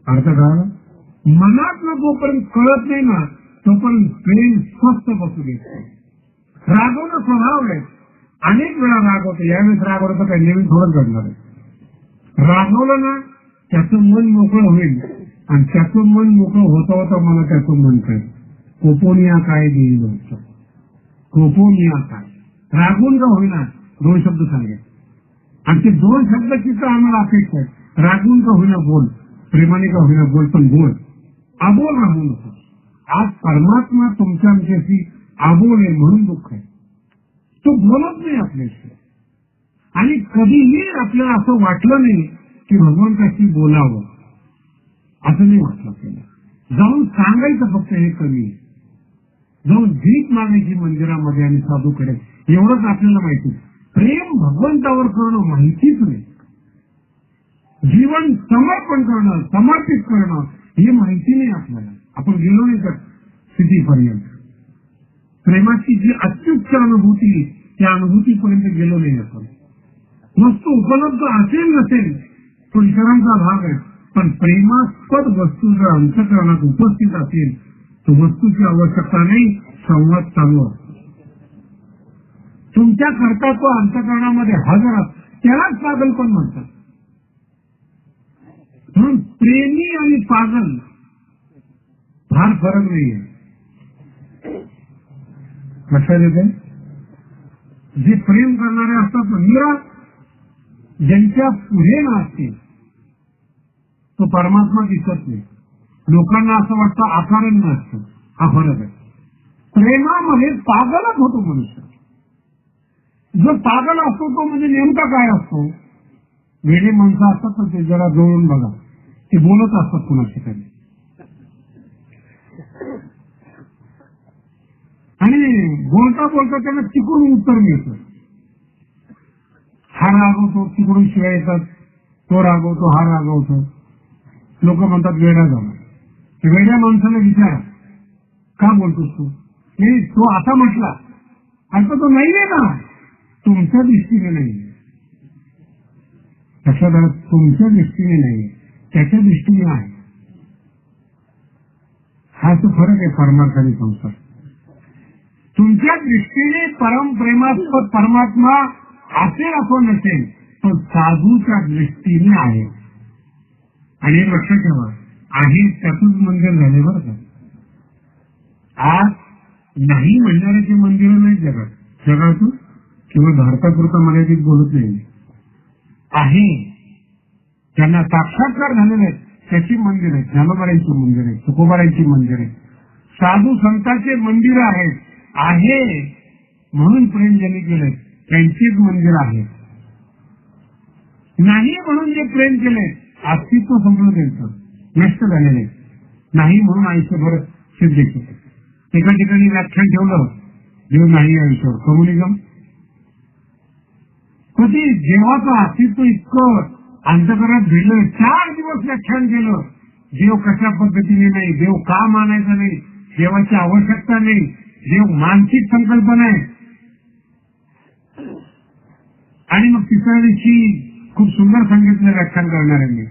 अर्थ काय, मनात ना जोपर्यंत कळत नाही ना तोपर्यंत प्रेम स्वस्थ बसू देत. रागवणं स्वभाव आहे. अनेक वेळा रागवतो, यावेळेस रागवलं तर काही नवीन थोडंच घडणार आहे. रागवलं ना त्याचं मन मोकळं होईल आणि त्याचं मन मोकळं होता होता मला त्याचं मन काय कोपोनिया काय देईल होतं. कोपोनिया काय, रागून का होईना 2 शब्द सांगेल आणि ते 2 शब्दाची तर आम्हाला अपेक्षा आहे. रागून का होईना बोल, प्रेमाने का होईना बोल, पण बोल, अबोल राहू नको. आज परमात्मा तुमच्या आमच्याशी अबोल आहे म्हणून दुःख आहे. तो बोलत नाही आपल्याशी आणि कधीही आपल्याला असं वाटलं नाही की भगवंताशी बोलावं, असं नाही वाटलं आपल्याला. जाऊन सांगायचं फक्त हे कमी आहे. जाऊन भीक मागायची मंदिरामध्ये आणि साधूकडे, एवढंच आपल्याला माहिती. प्रेम भगवंतावर करणं माहितीच नाही. जीवन समर्पण करणं, समर्पित करणं हे माहिती नाही आपल्याला. आपण गेलो नाही तर स्थितीपर्यंत. प्रेमाची जी अत्युच्च अनुभूती, त्या अनुभूतीपर्यंत गेलो नाही आपण. वस्तू उपलब्ध असेल नसेल तो इतरांचा भाग आहे, पण प्रेमास्पद वस्तू जर अंतःकरणात उपस्थित असेल तर वस्तूची आवश्यकता नाही, संवाद चालू असतो. तुमच्या करता तो अंतःकरणामध्ये हजर असतो, त्यालाच पागल पण म्हणतात. म्हणून प्रेमी आणि पागल फार फरक नाहीये. लक्षात येते. जे प्रेम करणारे असतात निराश, ज्यांच्या पुढे नसतील तो परमात्मा दिसत नाही. लोकांना असं वाटतं आकारण नसतं. हा फरक आहे. प्रेमामध्ये पागलच होतो मनुष्य. जो पागल असतो तो म्हणजे नेमका काय असतो, वेगळे माणसं असतात तर ते जरा जवळून बघा, ते बोलत असतात कुणाशी तरी आणि बोलता बोलता त्यांना तिकडून उत्तर मिळतं. हा रागवतो, तिकडून शिवाय येतात, तो रागवतो, हा रागवतो. लोक म्हणतात वेडा झाला. वेड्या माणसाला विचारा का बोलतोस तू, नाही तो असा म्हटला, आता तो नाहीये ना, तुमच्या दृष्टीने नाहीये. तशा तुमच्या दृष्टीने नाहीये, त्याच्या दृष्टीने आहे. हा तो फरक आहे परमार्थ आणि संसार. तुमच्या दृष्टीने परमप्रेमास्पद परमात्मा असेल असं नसेल, पण साधूच्या दृष्टीने आहे. आणि लक्षात ठेवा, आहे त्यातूनच मंदिर झाले बरं का. आज नाही म्हणणाऱ्याचे मंदिर नाही जगात. जगातून किंवा भारतापुरता मर्यादित बोलत नाही. आहे त्यांना साक्षात्कार झालेले आहेत त्याची मंदिर आहेत. ज्ञानोबारांची मंदिर आहेत, तुकोबारांची मंदिर आहेत, साधू संतांचे मंदिर आहेत. आहे म्हणून प्रेम ज्यांनी केलंय त्यांचीच मंदिर आहे. नाही म्हणून जे प्रेम केलंय अस्तित्व संपलं, त्यांचं नष्ट झालेलं आहे. नाही म्हणून आयुष्यभर सिद्ध केलं. एका ठिकाणी व्याख्यान ठेवलं, देव नाही आयुष्यावर, कम्युनिझम. कधी देवाचं अस्तित्व इतकं अंतकरणात भिडलं, 4 दिवस व्याख्यान केलं. देव कशा पद्धतीने नाही, देव का मानायचा नाही, देवाची आवश्यकता नाही, देव मानसिक संकल्पना आहे. आणि मग तिसऱ्या दिवशी खूप सुंदर सांगितलं व्याख्यान करणाऱ्यांनी,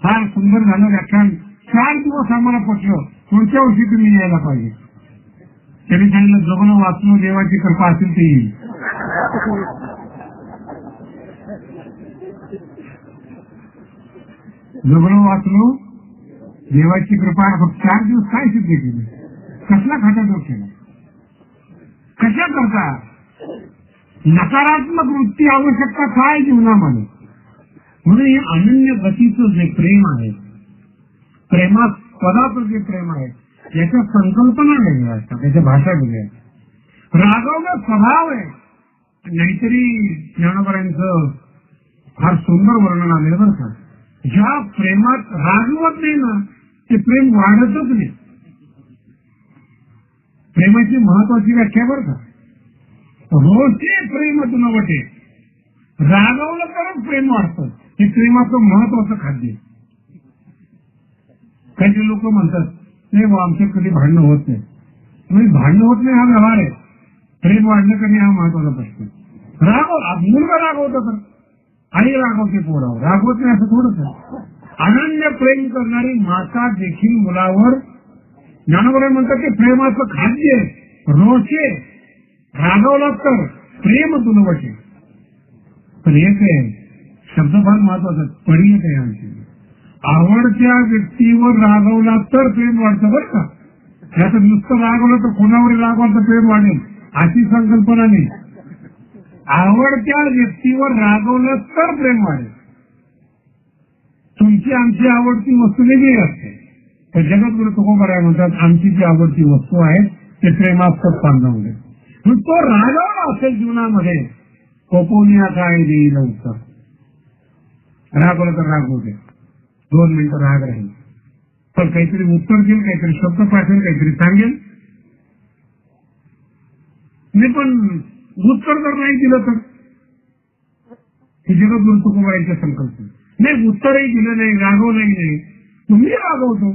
फार सुंदर झालं व्याख्यान. 4 दिवस आम्हाला पटलं, पुढच्या वर्षी तुम्ही यायला पाहिजे. त्यांनी सांगितलं जगणं वाचणं देवाची कृपा असेल ते येईल. जगणं वाचणं देवाची कृपा. फक्त 4 दिवस काय सिद्ध केलं? कसला खाटाटोप केला? कशा करता? नकारात्मक वृत्ती आवश्यकता काय जीवनामध्ये? म्हणून हे अनन्य गतीचं जे प्रेम आहे, प्रेमास्पदाचं जे प्रेम आहे, याच्या संकल्पना वेगळ्या असतात, त्याच्या भाषा वेगळ्या. रागवणं स्वभाव आहे. नाहीतरी ज्ञानोबांचं फार सुंदर वर्णन आलेलं बरं का. ज्या प्रेमात रागवत नाही ना, ते प्रेम वाढतच नाही. प्रेमाची महत्वाची व्याख्या बरं का. रोषे प्रेम तुनवटे, रागवलं तरच प्रेम वाढतं. हे प्रेमाचं महत्वाचं खाद्य. काही लोक म्हणतात नाही बा आमच्यात कधी भांडणं होत नाही. म्हणजे भांडणं होत नाही हा व्यवहार आहे, प्रेम वाढणं कधी हा महत्वाचा प्रश्न. मुलगा रागवतो तर आई रागवते पोरावर, रागवत नाही असं थोडंच आहे. अनन्य प्रेम करणारी माता देखील मुलावर, ज्ञानोबा म्हणतात की प्रेमाचं खाद्य रोषे, रागवला तर प्रेम तुनवटे. पण एक आहे शब्द फार महत्वाचा, पडीत आहे आमची. आवडत्या व्यक्तीवर रागवला तर प्रेम वाढतं बरं का. याचं नुसतं रागवलं तर कोणावर रागवलं तर प्रेम वाढेल अशी संकल्पना नाही. आवडत्या व्यक्तीवर रागवलं तर प्रेम वाढेल. तुमची आमची आवडती वस्तू वेगळी असते. तर जगद्गुरु तुकोबराय म्हणतात आमची जी आवडती वस्तू आहे ते प्रेमास्पद बांधवले. मग तो रागवला असेल जीवनामध्ये, कोपोनिया काय देईल उत्तर. रागवलं तर रागवते, 2 मिनिटं राग राहील, पण काहीतरी उत्तर देईल, काहीतरी शब्द पाठवेल, काहीतरी सांगेल. मी पण उत्तर जर नाही दिलं तर हे जगद्गुरु तुकोबाईंच्या संकल्पना. नाही उत्तरही दिलं नाही, रागवलंही नाही, तुम्ही रागवतो.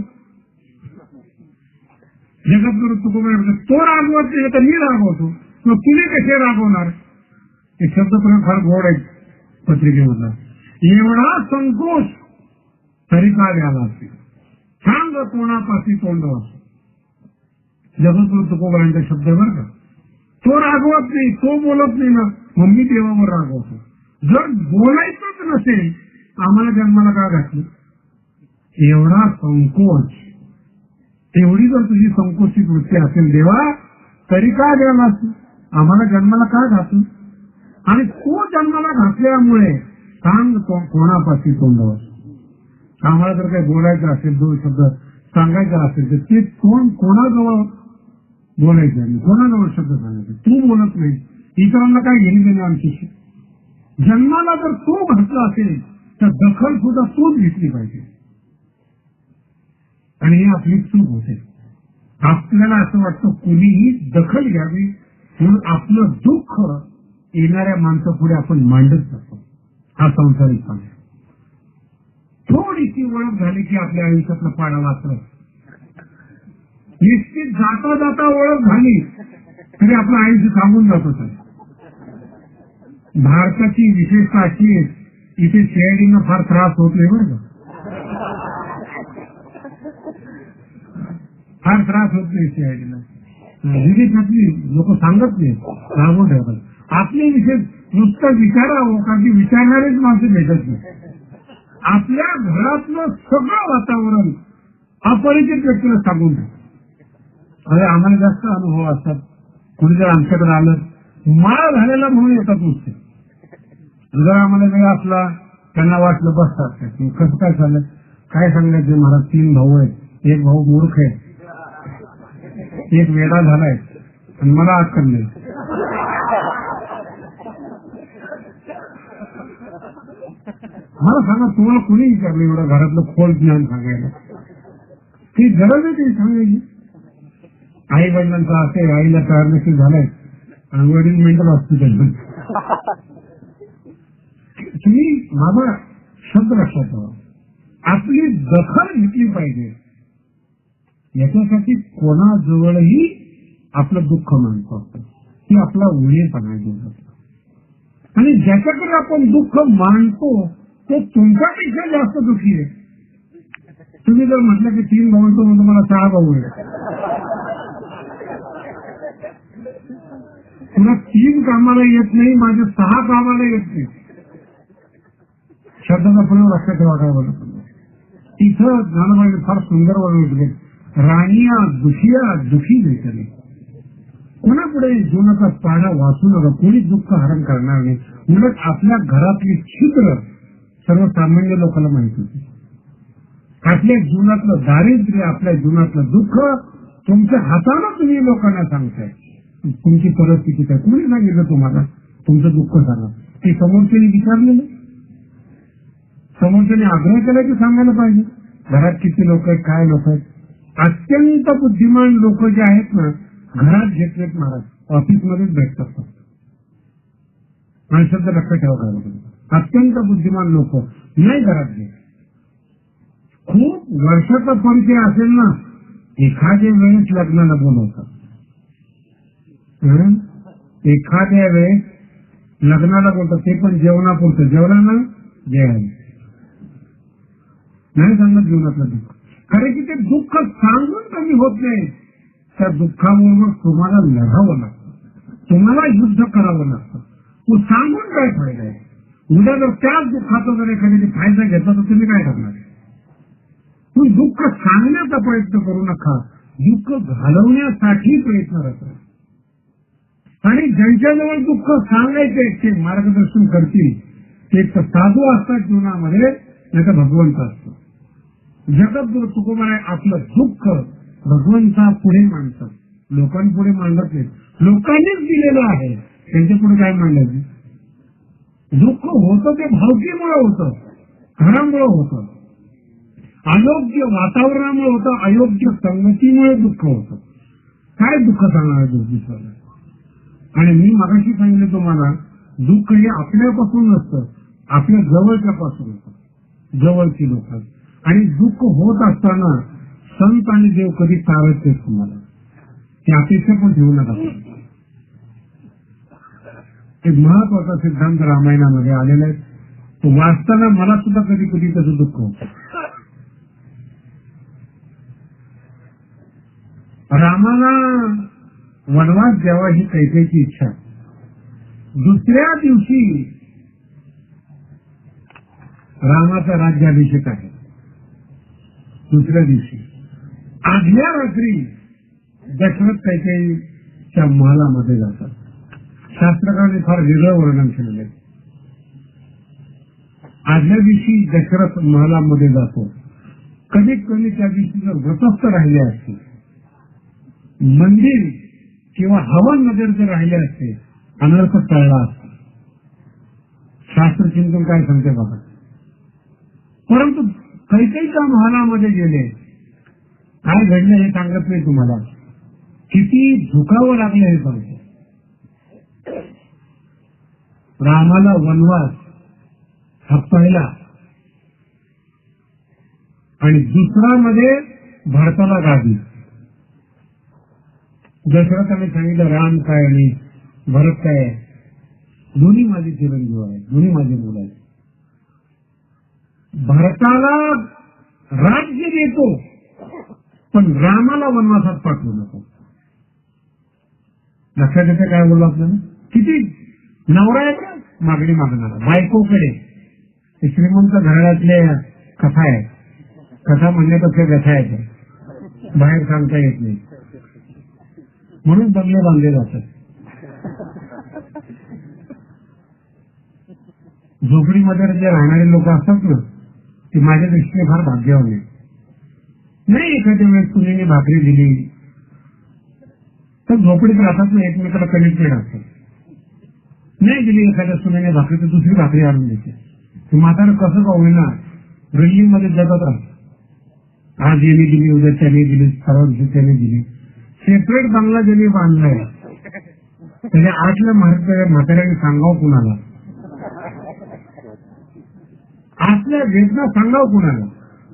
जगद्गुरु तुकोबाई म्हणतात तो रागवत नाही तर मी रागवतो, मग तुम्ही कसे रागवणार? हे शब्द प्रयोग फार गोड आहेत पत्रिकेमधला. एवढा संकोच तरी का द्यायला असेल, सांग कोणापाशी तोंड असो. जगद्गुरु तुकोबाईंचा शब्द बरं का. तो रागवत नाही, तो बोलत नाही ना, मग मी देवावर रागवतो. जर बोलायचंच नसेल आम्हाला जन्माला का घातलं? एवढा संकोच, एवढी जर तुझी संकोचित वृत्ती असेल देवा तरी का द्यायला असेल? आम्हाला जन्माला का घातलं? आणि तो जन्माला घातल्यामुळे सांग तो कोणापाशी तोंड असो. आम्हाला जर काही बोलायचं असेल, 2 शब्द सांगायचा असेल तर ते तोंड कोणाजवळ बोलायचं नाही, कोणाजवळ शब्द सांगायचे. तू बोलत नाही, इतरांना काय घेणे देणे आमच्याशी. जन्माला जर तो घातला असेल तर दखल सुद्धा तूच घेतली पाहिजे. आणि ही आपली चूक होते. आपल्याला असं वाटतं कुणीही दखल घ्यावी म्हणून आपलं दुःख येणाऱ्या माणसापुढे आपण मांडत जातो. हा संसारिक पाणी. थोडीशी ओळख झाली की आपल्या आयुष्यातला पाडा वाचला. निश्चित जाता जाता ओळख झाली तरी आपलं आयुष्य थांबून जात होतं. भारताची विशेषता अशी आहे, इथे सीआयडीनं फार त्रास होत नाही बरं का. फार त्रास होत नाही सीआयडीला. विदेशातली लोक सांगत नाही, राबवून ठेवतात. आपले विशेष नुसतं विचारावं कारण की विचारणारेच माणसं भेटत नाही. आपल्या घरातलं सगळं वातावरण अपरिचित व्यक्तीला सांगून ठेवतात. अरे आम्हाला जास्त अनुभव असतात. कुणी जर आमच्याकडे आलं माळ झालेला म्हणून येतात नुसते. जर आम्हाला वेळ असला त्यांना वाटलं बसतात कसं काय झालं काय सांगायचं. मला 3 भाऊ आहेत, एक भाऊ मूर्ख आहे, एक वेडा झालाय आणि मला अक्कल नाही. मला सांगा तुम्हाला कुणी विचारलं एवढं घरातलं खोल ज्ञान सांगायला? ती गरज आहे ती सांगायची. आई वडिलांचं असे, आईला पॅरालिसिस झालाय आणि वडील मेंटल हॉस्पिटल. तुम्ही माझा शब्द लक्षात ठेवा, आपली दखल घेतली पाहिजे. याच्यासाठी कोणाजवळही आपलं दुःख मांडतो आपण, ही आपला उणेपणा आहे. आणि ज्याच्याकडे आपण दुःख मांडतो तो तुमच्यापेक्षा जास्त दुःखी आहे. तुम्ही जर म्हटलं की 3 भाऊ तो म्हणतो मला 6 भाऊ आहे, तुला 3 कामाला येत नाही, माझे 6 कामाला येत नाही. शब्दाचा प्रयोग लक्षात ठेवा. काय बोलत इथं ज्ञानोबांनी फार सुंदर वर्णन केले. राणिया दुखिया दुखी भेटले. कोणापुढे जीवनाचा पाढा वाचू नका, कोणी दुःख हरण करणार नाही. उलट आपल्या घरातली छिद्र सर्वसामान्य लोकांना माहित होती. आपल्या जीवनातलं दारिद्र्य, आपल्या जीवनातलं दुःख तुमच्या हातानं तुम्ही लोकांना सांगताय. तुमची परिस्थिती काय, कोणी सांगितलं तुम्हाला तुमचं दुःख सांगा? ते समोरच्याने विचारलेलं, समोरच्याने आग्रह केला की सांगायला पाहिजे. घरात किती लोक आहेत, काय लोक आहेत. अत्यंत बुद्धिमान लोक जे आहेत ना, घरात घेतलेत महाराज, ऑफिसमध्येच भेटतात. माणसाचं लक्षात ठेवा. काय अत्यंत बुद्धिमान लोक नाही घरात घेत. खूप वर्षाचा परिचय असेल ना, एखाद्या वेळेस लग्नाला बोलवतात. एखाद्या वेळेस लग्नाला बोलतात, ते पण जेवणापुरतं. जेवणाला जेवायला नाही सांगत जीवनातलं दुःख. कारण की ते दुःख सांगून कमी होत नाही. त्या दुःखाबरोबर तुम्हाला लढावं लागतं, तुम्हाला युद्ध करावं लागतं. तो सांगून काय फायदा आहे? उद्या जर त्याच दुःखाचा जर एखाद्याने फायदा घेतला तर तुम्ही काय करणार? तुम्ही दुःख सांगण्याचा प्रयत्न करू नका, दुःख घालवण्यासाठी प्रयत्न करा. आणि ज्यांच्याजवळ दुःख सांगायचे ते मार्गदर्शन करतील, ते साधू असतात जीवनामध्ये, नाही तर भगवंत असतो. जगद्गुरु तुकोबाराय आपलं दुःख भगवंता पुढे मांडतात, लोकांपुढे मांडत नाहीत. लोकांनीच दिलेलं आहे, त्यांच्या पुढे काय मांडायचं? दुःख होतं ते भावकीमुळे होतं, घरामुळे होतं, अयोग्य वातावरणामुळे होतं, अयोग्य संगतीमुळे दुःख होतं. काय दुःख सांगणार दुसऱ्याला? आणि मी मगाशी सांगितलं तुम्हाला, दुःख हे आपल्यापासून नसतं, आपल्या जवळच्या पासून होतं, जवळची लोक. आणि दुःख होत असताना संत आणि देव कधी टाळत नाहीत तुम्हाला, ती अपेक्षा पण ठेवू नका. एक महत्वाचा सिद्धांत रामायणामध्ये आलेला आहे, तो वाचताना मला सुद्धा कधी कधी त्याचं दुःख होतं. रामाला वनवास द्यावा ही कैकेयीची इच्छा. दुसऱ्या दिवशी रामाचा राज्याभिषेक आहे. दुसऱ्या दिवशी आदल्या रात्री दशरथ कैकेयीच्या महालामध्ये जातात. शास्त्रकारांनी फार वेगळं वर्णन केलेलं आहे. आदल्या दिवशी दशरथ महालामध्ये जातो. कमीत कमी त्या दिवशी जर व्रतस्थ राहिले असते, मंदिर किंवा हवन नगर जर राहिले असते, अनर्थ टळला असता. शास्त्रचिंतन काय सांगते बघा. परंतु कैकेयीच्या महालामध्ये गेले, काय घडलं हे सांगत नाही तुम्हाला, किती झुकावं लागलं हे सांगतो. रामाला वनवास हा पहिला, आणि दुसरा मध्ये भरताला गादी. दशरथाने सांगितलं राम काय आणि भरत काय, दोन्ही माझे चिरंजीव आहेत, दोन्ही माझे मुलं आहेत. भरताला राज्य देतो पण रामाला वनवासात पाठवू नको. लक्षात येते काय बोललो आपल्याला? किती नवरा आहे का मागणी मागणारा बायकोकडे. श्रीमंत घरातले कथा आहे, कथा म्हणण्यापेक्षा व्यथा आहे, बाहेर सांगता येत नाही, म्हणून बंगले बांधले जातात. झोपडीमध्ये जे राहणारे लोक असतात ना, ते माझ्या दृष्टीने फार भाग्यवान आहे. नाही एखाद्या वेळेस सुनेने भाकरी दिली तर झोपडीत राहतात ना, एकमेकाला कनेक्टेड असतात. नाही दिली एखाद्या सुनेने भाकरी तर दुसरी भाकरी आणून देते. म्हातारा कसं का होईना बिल्डिंग मध्ये जगत राहत. आज यांनी दिली, उद्या त्याने दिली, परवा दिवशी त्याने दिली. सेपरेट बंगला ज्यांनी बांधलाय त्याच्या आतल्या म्हाताऱ्याने सांगावं कुणाला, आतल्या वेदना सांगावं कुणाला.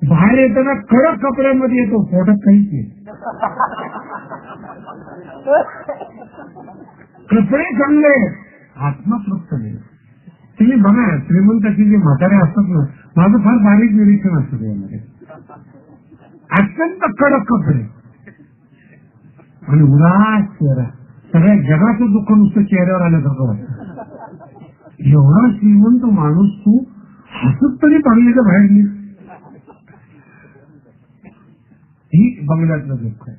बाहेर येताना कडक कपड्यामध्ये येतो, पोटात काहीच नाही. कपडे चांगले, आत्मा तृप्त नाही. तुम्ही बघा श्रीमंताची जे म्हातारे असतात ना, माझं फार बारीक निरीक्षण असतं त्यामध्ये. अत्यंत कडक कपडे आणि उदास चेहरा, सगळ्या जगाचं दुःख नुसतं चेहऱ्यावर आल्यासारखं वाटतं. एवढा श्रीमंत माणूस तू हसत तरी पाहिजे बाहेर नाही. ही बंगल्यातलं दुःख आहे.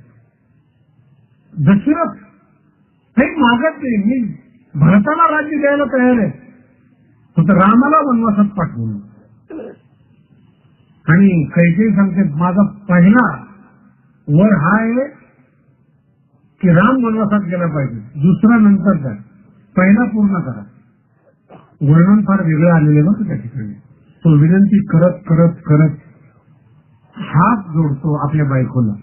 दशरथ काही मागत नाही, मी भरताला राज्य द्यायला तयार आहे, तर रामाला वनवासात पाठवून. आणि काही सांगते माझा पहिला वर हा आहे की राम वनवासात गेला पाहिजे, दुसरा नंतर द्या, पहिला पूर्ण करा. वर्णन फार वेगळं आलेलं नव्हतं त्या ठिकाणी. तो विनंती करत करत करत हात जोडतो आपल्या बायकोला.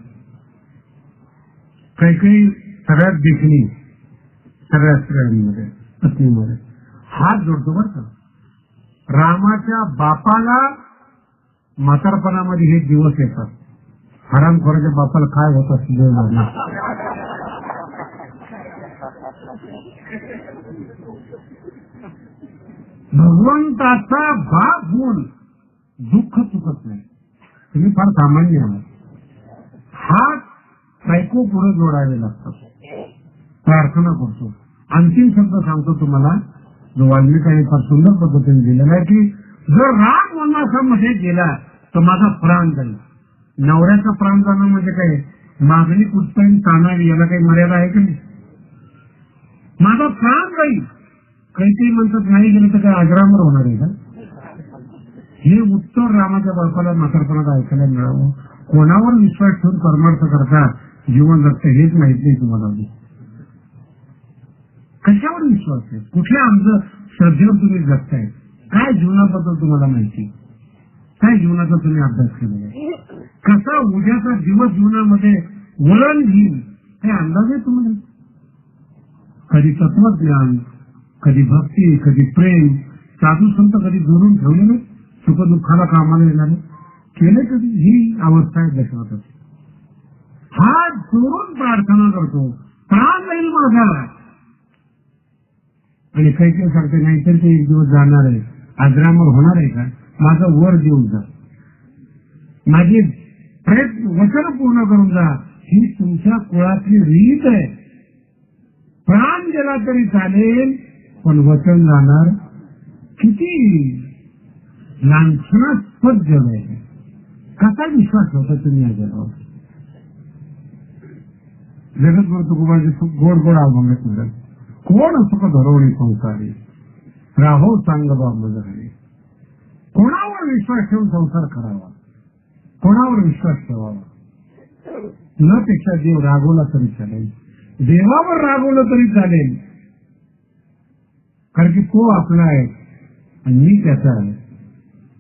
काही सगळ्यात देखणी सगळ्या स्त्रियांमध्ये पत्नीमध्ये हात जोडतो बरं का. रामाच्या बापाला म्हातारपणामध्ये हे दिवस येतात. हरामखोराच्या बापाला काय होत असतील. भगवंताचा बाप होऊन दुःख चुकत नाही. तुम्ही फार सामान्य आहात. हात बायको पुढे जोडावे लागतात. प्रार्थना करतो. अंतिम शब्द सांगतो तुम्हाला, जो वाल्मिकांनी फार सुंदर पद्धतीने दिलेला आहे की जर राम वनवासामध्ये गेला तर माझा प्राण जाईल. नवऱ्याचा प्राण जाणं म्हणजे काय, मागणी कुठपर्यंत ताणावी याला काही मर्यादा आहे की नाही. माझा प्राण जाईल. काही म्हणतात नाही गेलं तर काय अजरामर होणार आहे का. हे उत्तर रामाच्या बापाला म्हातारपणात ऐकायला मिळावं. कोणावर विश्वास ठेवून परमार्थ करता जीवन जगतं हेच माहित नाही तुम्हाला. कशावर विश्वास आहे, कुठल्या आमचं श्रद्धेवर तुम्ही जगताय, काय जीवनाबद्दल तुम्हाला माहिती, काय जीवनाचा तुम्ही अभ्यास केलेला आहे, कसा उद्याचा दिवस जीवनामध्ये वळण घेईल हे अंदाज आहे तुम्हाला. कधी तत्वज्ञान, कधी भक्ती, कधी प्रेम, साधू संत कधी जोडून ठेवले नाही. सुख दुःखाला कामाला येणारे केले कधी. ही अवस्था आहे दशरथाची. हात जोडून प्रार्थना करतो, प्राण जाईल माझा. आणि काही सांगते नाहीतर ते एक दिवस जाणार आहे, अजरामर होणार आहे का, माझं वर देऊन जा, माझे प्रयत्न वचन पूर्ण करून जा. ही तुमच्या कुळातली रीत आहे. प्राण गेला तरी चालेल पण वचन जाणार. किती लांछनास्पद जग आहे. कसा विश्वास होता तुम्ही या जगावर. जगद्गुरु तुकोबाजी गोड गोड अभंगात म्हणतात, कोण सुख धरवणी संसारी राहो चांग बाब झाले. कोणावर विश्वास ठेवून संसार करावा, कोणावर विश्वास ठेवावा. न पेक्षा देव रागवला तरी चालेल, देवावर रागवलं तरी चालेल, कारण की तो आपला आहे आणि मी त्याचा आहे.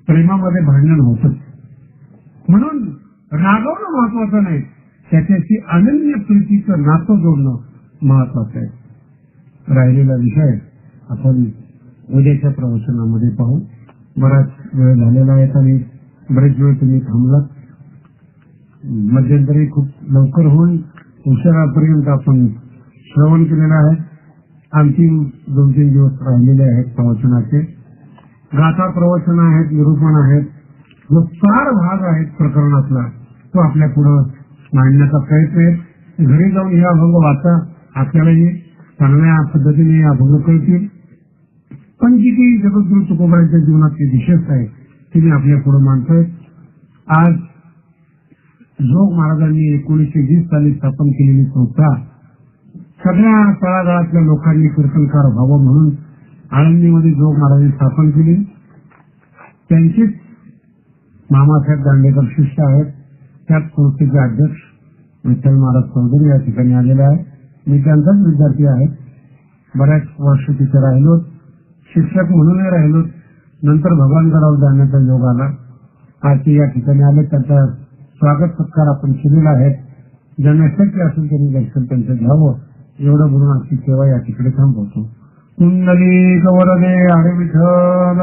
प्रेमामध्ये भांडण होतच. म्हणून रागवणं महत्वाचं नाही, त्याच्याशी अनन्य प्रीतीचं नातं जोडणं महत्वाचं आहे. राहिलेला विषय आपण उद्याच्या प्रवचनामध्ये पाहू. बराच वेळ झालेला आहे आणि बरेच वेळ तुम्ही थांबलात. मध्यंतरी खूप लवकर होऊन उशिरापर्यंत आपण श्रवण केलेलं आहे. अंतिम 2-3 दिवस राहिलेले आहेत प्रवचनाचे. गाथा प्रवचन आहेत, निरूपण आहेत, जो 4 भाग आहेत प्रकरणातला तो आपल्या पुढं मांडण्याचा प्रयत्न आहे. घरी जाऊन हे अभंग वाचा, आपल्यालाही चांगल्या पद्धतीने हे अभंग कळतील. पण जी काही जगद्गुरु तुकोबांच्या जीवनातली विशेषता आहे ती मी आपल्या पुढे मांडतोय. आज जोग महाराजांनी 1920 साली स्थापन केलेली संस्था सगळ्या तळागाळातल्या लोकांनी कीर्तनकार व्हावं म्हणून आळंदीमध्ये जोग महाराजांनी स्थापन केली. त्यांचेच मामासाहेब दांडेकर शिष्य आहेत. त्याच संस्थेचे अध्यक्ष विठ्ठल महाराज चौधरी या ठिकाणी आलेले आहेत. मी त्यांचाच विद्यार्थी आहे. बऱ्याच वर्ष तिथे राहिलो, शिक्षक म्हणूनही राहिलो. नंतर भगवानगडावर जाण्याचा योग आला. आज ते या ठिकाणी आले. त्याचा स्वागत सत्कार आपण केलेला आहे. ज्यांना शक्य असेल त्यांनी दर्शन त्यांचं घ्यावं एवढं म्हणून आजची सेवा या ठिकाणी थांबवतो. कुंडली गौरवे हरे विठ्ठल.